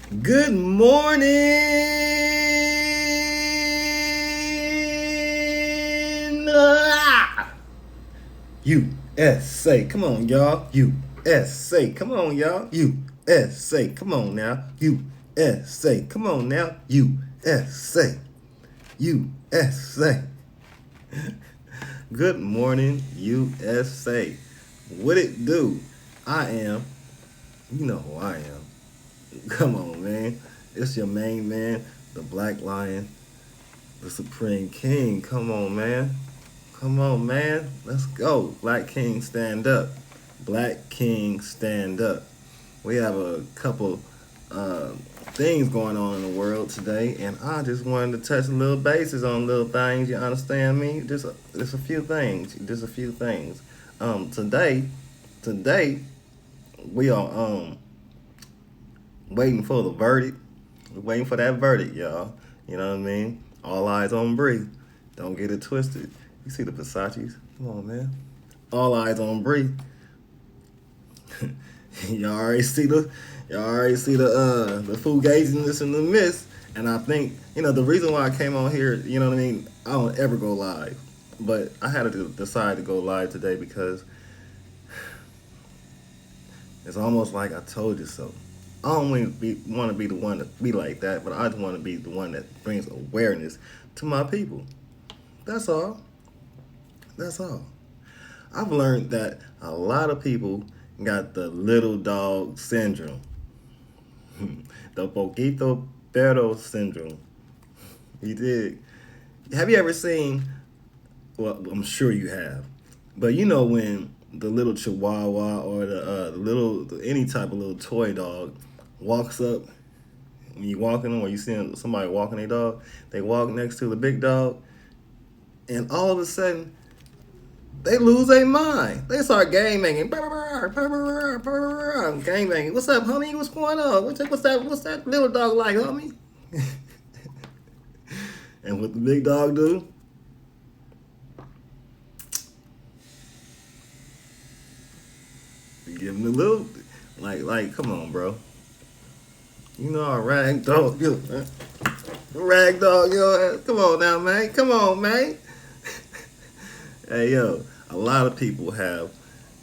Good morning, USA. Come on, y'all. USA. Come on, y'all. USA. Come on now. USA. Come on now. USA. USA. Good morning, USA. What it do? I am. You know who I am. Come on, man. It's your main man, the Black Lion, the Supreme King. Come on, man. Come on, man. Let's go. Black King, stand up. Black King, stand up. We have a couple things going on in the world today, and I just wanted to touch a little bases on little things. You understand me? Just a few things. Just a few things. Today we are waiting for the verdict. We're waiting for that verdict, y'all. You know what I mean? All eyes on Bree. Don't get it twisted. You see the Versace's? Come on, man. All eyes on Bree. Y'all already see the fugaziness in the mist. And I think, the reason why I came on here, you know what I mean? I don't ever go live. But I had to decide to go live today because it's almost like I told you so. I don't want to be the one to be like that, but I just want to be the one that brings awareness to my people. That's all. That's all. I've learned that a lot of people got the little dog syndrome, the poquito perro syndrome. You did. Have you ever seen? Well, I'm sure you have, but when the little chihuahua or any type of little toy dog walks up, when you walking them or you see somebody walking their dog, they walk next to the big dog, and all of a sudden they lose their mind. They start gang banging. Gang banging. What's up, homie? What's going on? What's that little dog like, homie? And what the big dog do? You give him a little, like, come on, bro. A rag dog, rag dog, come on now, man. Come on, man. Hey, a lot of people have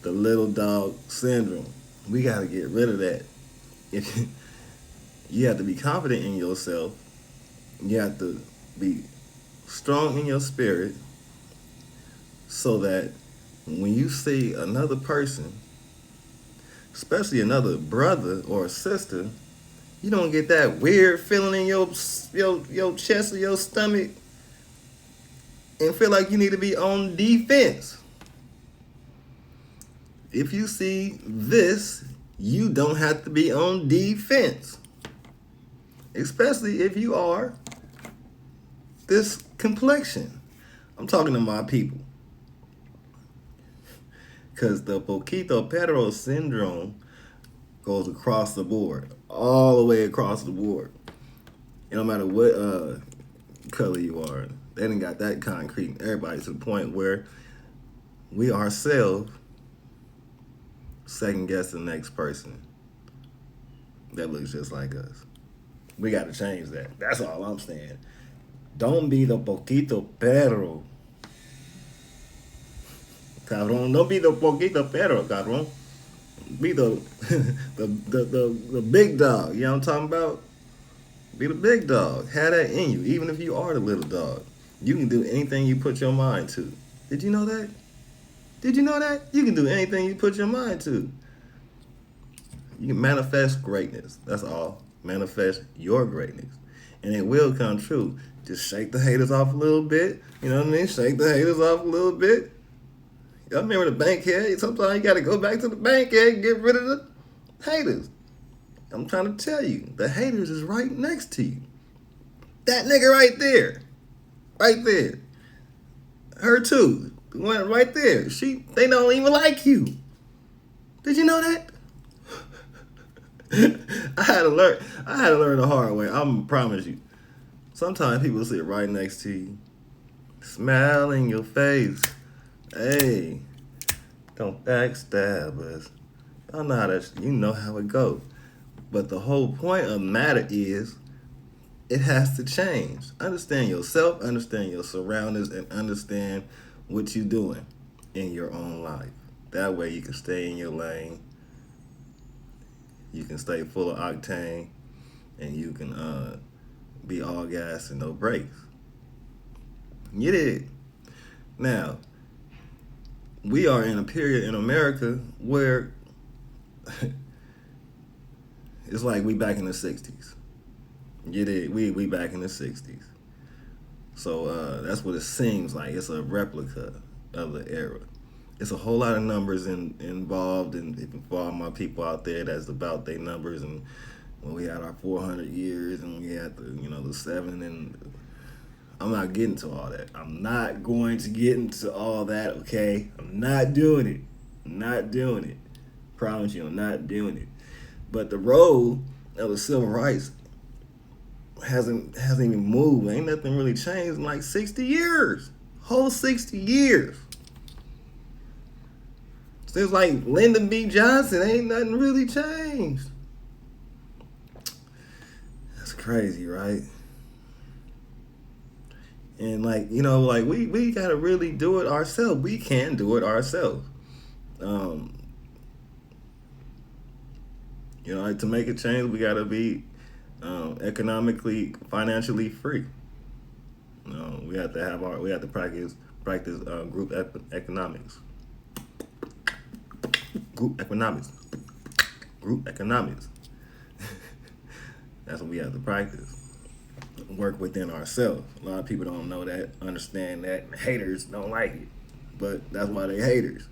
the little dog syndrome. We got to get rid of that. If you have to be confident in yourself, you have to be strong in your spirit so that when you see another person, especially another brother or sister, you don't get that weird feeling in your chest or your stomach and feel like you need to be on defense. If you see this, you don't have to be on defense. Especially if you are this complexion. I'm talking to my people. Because the poquito perro syndrome goes across the board. All the way across the board. No matter what color you are. They done got that concrete. Everybody to the point where we ourselves second guess the next person that looks just like us. We got to change that. That's all I'm saying. Don't be the poquito perro. Cabrón. Don't be the poquito perro, cabrón. Be the the big dog. You know what I'm talking about? Be the big dog. Have that in you. Even if you are the little dog. You can do anything you put your mind to. Did you know that? Did you know that? You can do anything you put your mind to. You can manifest greatness. That's all. Manifest your greatness. And it will come true. Just shake the haters off a little bit. You know what I mean? Shake the haters off a little bit. Y'all remember the bankhead? Sometimes you got to go back to the bankhead and get rid of the haters. I'm trying to tell you, the haters is right next to you. That nigga right there. Right there. Her too. The one right there. They don't even like you. Did you know that? I had to learn the hard way. I'm promise you. Sometimes people sit right next to you. Smile in your face. Hey, don't backstab us. I know how that. You know how it goes. But the whole point of the matter is it has to change. Understand yourself, understand your surroundings, and understand what you're doing in your own life. That way you can stay in your lane, you can stay full of octane, and you can be all gas and no brakes. You did. Now, we are in a period in America where it's like we back in the 60s. You did. We back in the 60s. So that's what it seems like. It's a replica of the era. It's a whole lot of numbers involved, and for all my people out there that's about their numbers, and when we had our 400 years and we had the 7, and I'm not getting to all that. I'm not going to get into all that, okay? I'm not doing it. I'm not doing it. Promise you, I'm not doing it. But the road of the civil rights hasn't even moved. Ain't nothing really changed in like 60 years. Whole 60 years. Seems like Lyndon B. Johnson, ain't nothing really changed. That's crazy, right? And we gotta really do it ourselves. We can do it ourselves. To make a change, we gotta be economically, financially free. We have to practice group economics. Group economics. Group economics. That's what we have to practice. Work within ourselves. A lot of people don't know that, understand that. Haters don't like it, but that's why they haters.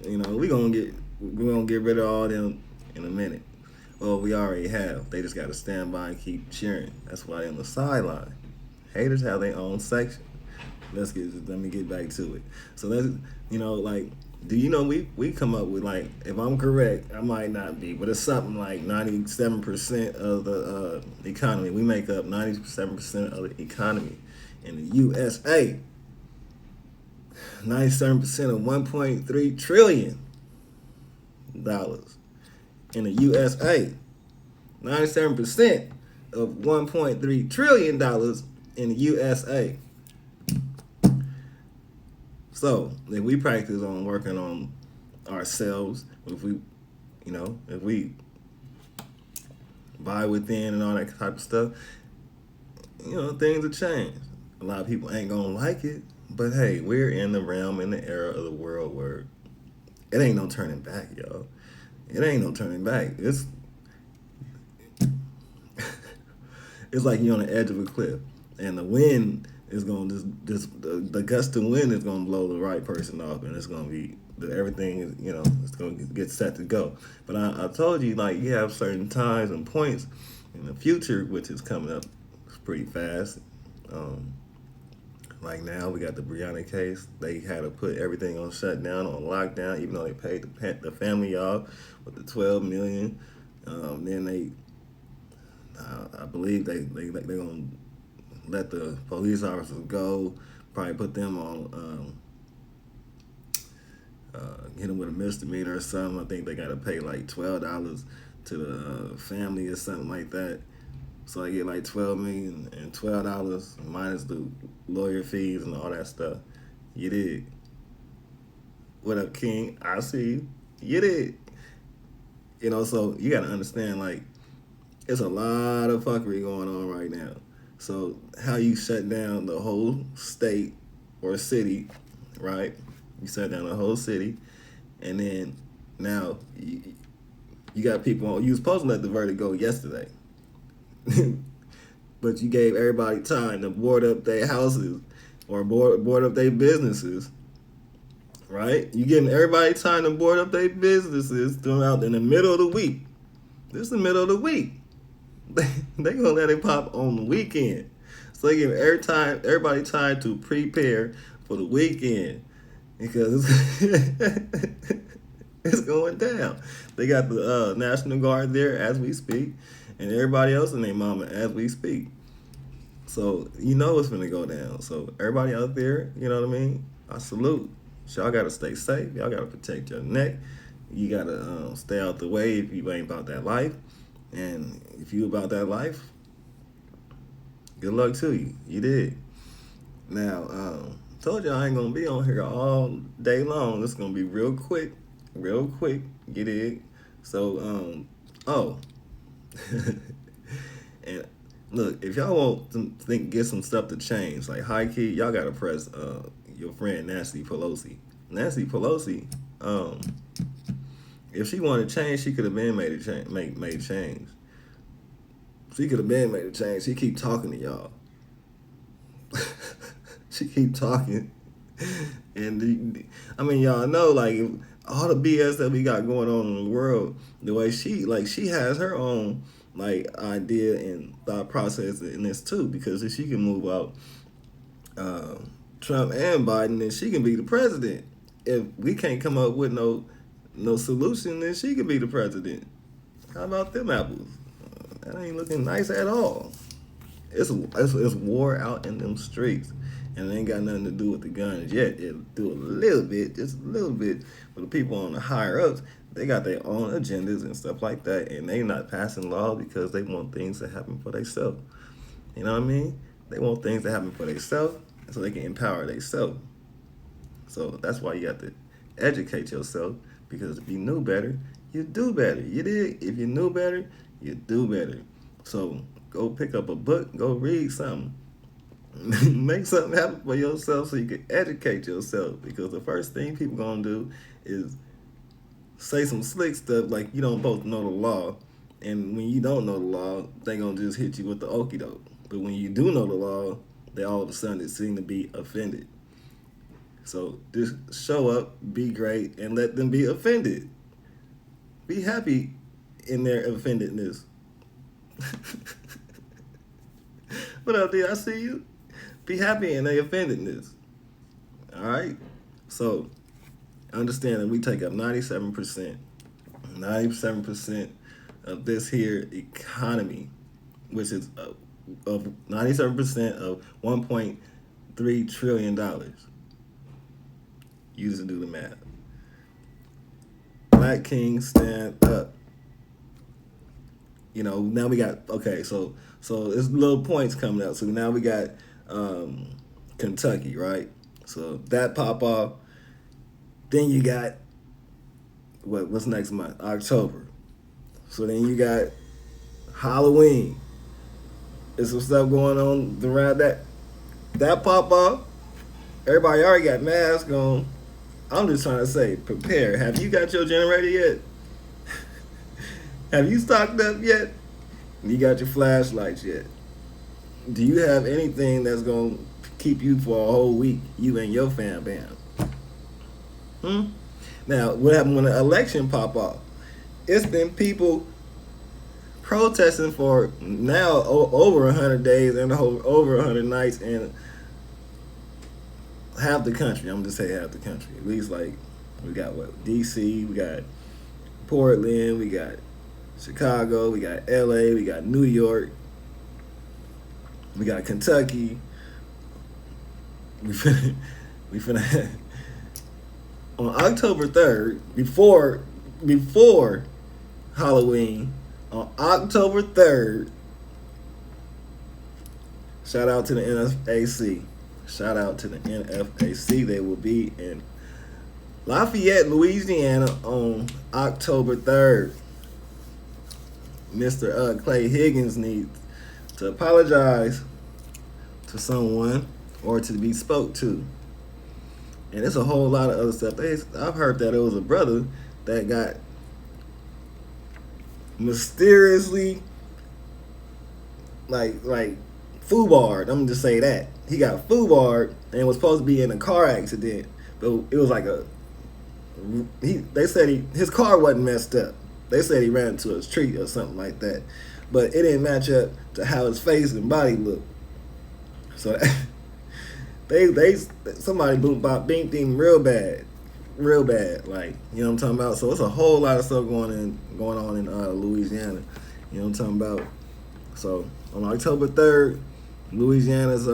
We're gonna get rid of all them in a minute. Well, we already have. They just got to stand by and keep cheering. That's why they're on the sideline. Haters have their own section. Let me get back to it. So do you know we come up with, like, if I'm correct, I might not be, but it's something like 97% of the economy. We make up 97% of the economy in the USA. 97% of $1.3 trillion in the USA. 97% of $1.3 trillion in the USA. So if we practice on working on ourselves, if we buy within and all that type of stuff, things will change. A lot of people ain't gonna like it, but hey, we're in the realm, in the era of the world where it ain't no turning back, y'all. It ain't no turning back. It's like you're on the edge of a cliff, and the wind is going to the gust of wind is going to blow the right person off, and it's going to be everything is it's going to get set to go. But I told you, like, you have certain times and points in the future, which is coming up pretty fast. Like now, we got the Brianna case. They had to put everything on shutdown, on lockdown, even though they paid the family off with the $12 million. Then I believe they're gonna let the police officers go. Probably put them on, hit them with a misdemeanor or something. I think they gotta pay like $12 to the family or something like that. So I get like $12 million and $12 minus the lawyer fees and all that stuff. You did. What up, King? I see you. You did. So you gotta understand, like, it's a lot of fuckery going on right now. So how you shut down the whole state or city, right? You shut down the whole city, and then now you got people on. You was supposed to let the verdict go yesterday. But you gave everybody time to board up their houses or board up their businesses, right? You giving everybody time to board up their businesses throughout in the middle of the week. This is the middle of the week. They gonna let it pop on the weekend. So they give everybody time to prepare for the weekend because it's going down. They got the National Guard there as we speak, and everybody else in their mama as we speak. So it's gonna go down. So everybody out there, you know what I mean? I salute. So y'all gotta stay safe. Y'all gotta protect your neck. You gotta stay out the way if you ain't about that life. And if you about that life, good luck to you. You did. Now, told you I ain't gonna be on here all day long. It's gonna be real quick, real quick. Get it? So, oh, and look, if y'all want to get some stuff to change, like high key, y'all gotta press your friend Nancy Pelosi. Nancy Pelosi, um, if she wanted to change, she could have been made a change. Made change. She could have been made a change. She keep talking to y'all. She keep talking, and I mean, y'all know, like, all the BS that we got going on in the world, the way she has her own like idea and thought process in this too, because if she can move out uh, Trump and Biden, then she can be the president. If we can't come up with no solution, then she can be the president. How about them apples? That ain't looking nice at all. It's war out in them streets, and it ain't got nothing to do with the guns yet. It'll do a little bit, just a little bit. But the people on the higher ups, they got their own agendas and stuff like that, and they not passing laws because they want things to happen for themselves. You know what I mean? They want things to happen for themselves, so they can empower themselves. So that's why you have to educate yourself, because if you knew better, you do better. You did. If you knew better, you do better. So go pick up a book, go read something. Make something happen for yourself so you can educate yourself. Because the first thing people gonna do is say some slick stuff like you don't both know the law. And when you don't know the law, they gonna just hit you with the okie doke. But when you do know the law, they all of a sudden seem to be offended. So just show up, be great, and let them be offended. Be happy in their offendedness. What up, dude? I see you. Be happy in their offendedness. All right? So understand that we take up 97% of this here economy, which is of 97% of $1.3 trillion. Use to do the math. Black Kings stand up. You know, now we got, okay, so there's little points coming out. So now we got Kentucky, right? So that pop off. Then you got what's next month? October. So then you got Halloween. There's some stuff going on around that pop off. Everybody already got masks on. I'm just trying to say, prepare. Have you got your generator yet? Have you stocked up yet? You got your flashlights yet? Do you have anything that's going to keep you for a whole week, you and your fam bam? Now, what happened when the election pop off? It's been people protesting for now over 100 days and over 100 nights, and half the country. I'm just say half the country. At least, like, we got what? DC, we got Portland, we got Chicago, we got LA, we got New York, we got Kentucky. We finna on October 3rd, before Halloween, on October 3rd, shout out to the NFAC. Shout out to the NFAC. They will be in Lafayette, Louisiana on October 3rd. Mr. Clay Higgins needs to apologize to someone or to be spoke to. And it's a whole lot of other stuff. I've heard that it was a brother that got mysteriously like Fubar. I'm gonna just say that. He got Fubar and was supposed to be in a car accident, but it was like they said his car wasn't messed up. They said he ran into a tree or something like that, but it didn't match up to how his face and body looked. So they somebody binged him real bad, like, you know what I'm talking about. So it's a whole lot of stuff going on in Louisiana, you know what I'm talking about. So on October 3rd, Louisiana's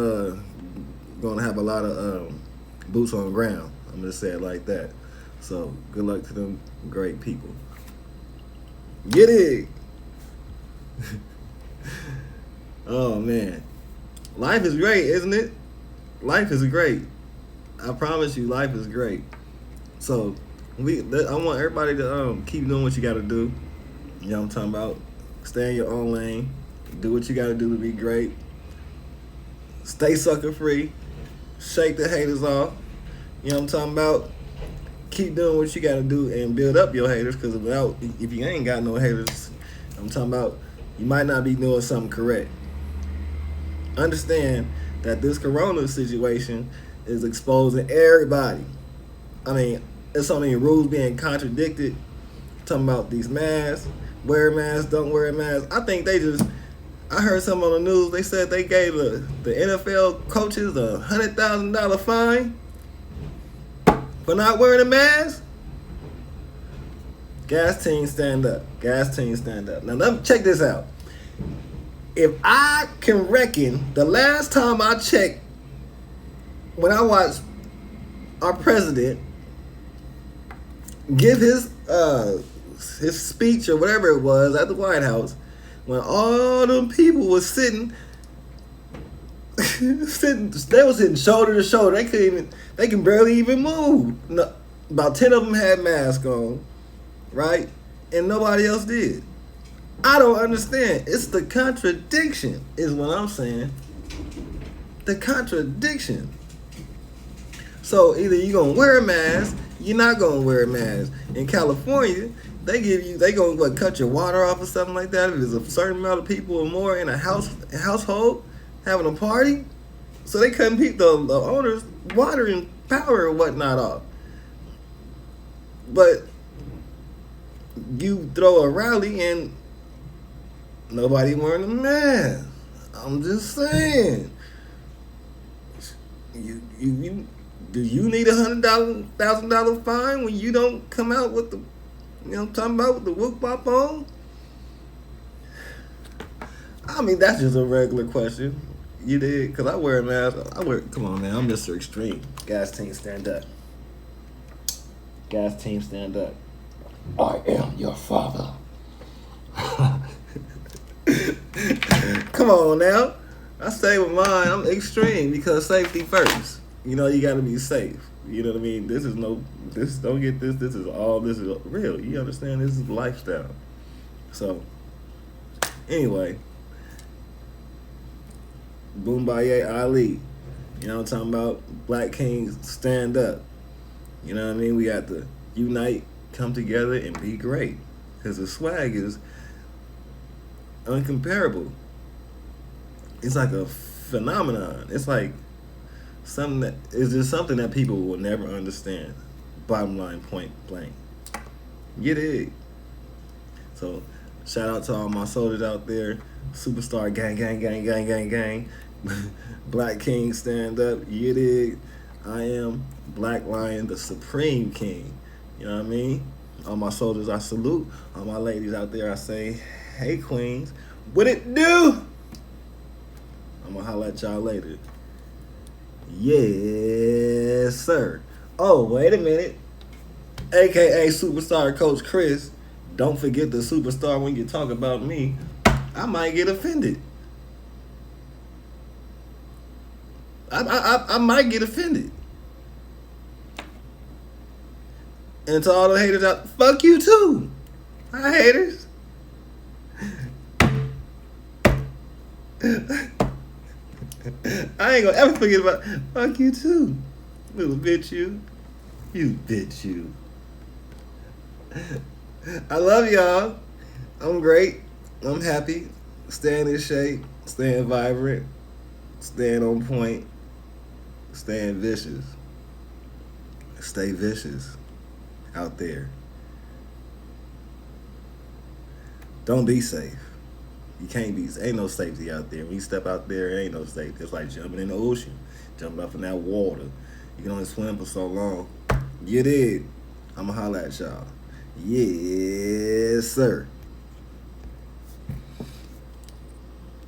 gonna have a lot of boots on the ground. I'm gonna say it like that. So good luck to them great people. Get it. Oh man, life is great, isn't it? Life is great. I promise you, life is great. So I want everybody to keep doing what you got to do. You know what I'm talking about? Stay in your own lane. Do what you got to do to be great. Stay sucker free. Shake the haters off. You know what I'm talking about? Keep doing what you got to do and build up your haters. Because if you ain't got no haters, I'm talking about, you might not be doing something correct. Understand that this corona situation is exposing everybody. I mean, there's so many rules being contradicted. Talking about these masks, wear masks, don't wear masks. I think I heard some on the news, they said they gave the NFL coaches $100,000 fine for not wearing a mask. Gas team, stand up. Gas team, stand up. Now, check this out. If I can reckon, the last time I checked, when I watched our president give his speech or whatever it was at the White House, when all them people was sitting, they was sitting shoulder to shoulder. They can barely even move. No, about 10 of them had masks on, right? And nobody else did. I don't understand. It's the contradiction, is what I'm saying. The contradiction. So either you're gonna wear a mask, you're not gonna wear a mask. In California, they gonna cut your water off or something like that if there's a certain amount of people or more in a household having a party. So they cutting the owners water and power or whatnot off. But you throw a rally and nobody wearing a mask. I'm just saying. You do you need $100,000 fine when you don't come out with the, you know what I'm talking about, with the whoop bop on? I mean, that's just a regular question. You did, because I wear a mask. Come on, man, I'm Mr. Extreme. Gas team, stand up. Gas team, stand up. I am your father. Come on now. I stay with mine. I'm extreme because safety first. You know, you got to be safe. You know what I mean? Don't get this. This is real. You understand? This is lifestyle. So, anyway. Boombaye Ali. You know what I'm talking about? Black Kings, stand up. You know what I mean? We got to unite, come together, and be great. Because the swag is uncomparable. It's like a phenomenon. It's like something that people will never understand. Bottom line, point blank. Get it. So, shout out to all my soldiers out there. Superstar gang, gang, gang, gang, gang, gang. Black King, stand up. You dig? I am Black Lion, the Supreme King. You know what I mean? All my soldiers, I salute. All my ladies out there, I say, hey, queens. What it do? I'm going to holler at y'all later. Yes, sir. Oh, wait a minute. AKA Superstar Coach Chris. Don't forget the superstar when you talk about me. I might get offended. I might get offended. And to all the haters out, fuck you too. Hi, haters. I ain't gonna ever forget about fuck you too. Little bitch you. You bitch you. I love y'all. I'm great. I'm happy. Staying in shape. Staying vibrant. Staying on point. Staying vicious. Stay vicious out there. Don't be safe. You can't be. Ain't no safety out there. When you step out there, ain't no safety. It's like jumping in the ocean. Jumping up in that water. You can only swim for so long. You did. I'ma holla at y'all. Yes, sir.